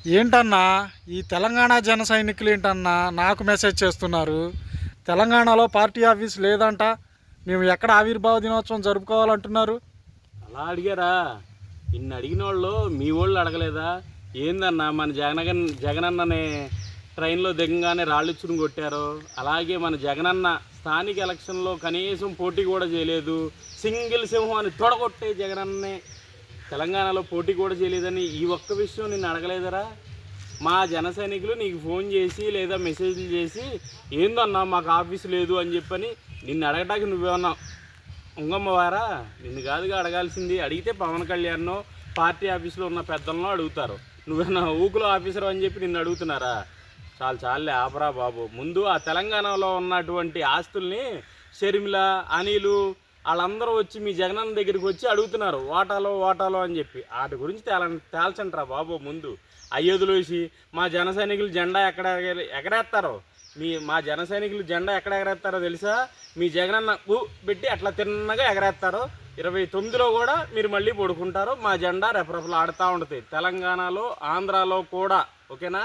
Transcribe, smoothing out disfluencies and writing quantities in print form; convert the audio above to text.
ఏంటన్నా ఈ తెలంగాణ జన సైనికులు ఏంటన్నా నాకు మెసేజ్ చేస్తున్నారు. తెలంగాణలో పార్టీ ఆఫీస్ లేదంట, మేము ఎక్కడ ఆవిర్భావ దినోత్సవం జరుపుకోవాలంటున్నారు. అలా అడిగారా? ఇన్ని అడిగిన వాళ్ళు మీ వాళ్ళు అడగలేదా? ఏందన్నా మన జగనన్ననే ట్రైన్లో దిగంగానే రాళ్ళిచ్చుని కొట్టారు. అలాగే మన జగనన్న స్థానిక ఎలక్షన్లో కనీసం పోటీ కూడా చేయలేదు. సింగిల్ సింహం అని తొడగొట్టే జగనన్నే తెలంగాణలో పోటీ కూడా చేయలేదని ఈ ఒక్క విషయం నిన్ను అడగలేదరా? మా జన సైనికులు నీకు ఫోన్ చేసి లేదా మెసేజ్లు చేసి ఏందన్నా మాకు ఆఫీసు లేదు అని చెప్పని నిన్ను అడగటానికి నువ్వేమన్నా ఉంగమ్మవారా? నిన్ను కాదుగా అడగాల్సింది. అడిగితే పవన్ కళ్యాణ్నో పార్టీ ఆఫీసులో ఉన్న పెద్దలను అడుగుతారు. నువ్వేనా ఊకులో ఆఫీసర్ అని చెప్పి నిన్ను అడుగుతున్నారా? చాలే ఆపరా బాబు. ముందు ఆ తెలంగాణలో ఉన్నటువంటి ఆస్తుల్ని షర్మిల, అనిలు వాళ్ళందరూ వచ్చి మీ జగనన్న దగ్గరికి వచ్చి అడుగుతున్నారు ఓటాలో అని చెప్పి. వాటి గురించి తేల్చండిరా బాబు. ముందు అయ్యొదిలేసి మా జన సైనికులు జెండా ఎగరేస్తారో మా జన సైనికులు జెండా ఎక్కడ ఎగరేస్తారో తెలుసా? మీ జగనన్న పెట్టి అట్లా తిన్నగా ఎగరేస్తారో. 29లో కూడా మీరు మళ్ళీ పడుకుంటారు. మా జెండా రెపరెపలు ఆడుతూ ఉంటుంది తెలంగాణలో, ఆంధ్రాలో కూడా. ఓకేనా?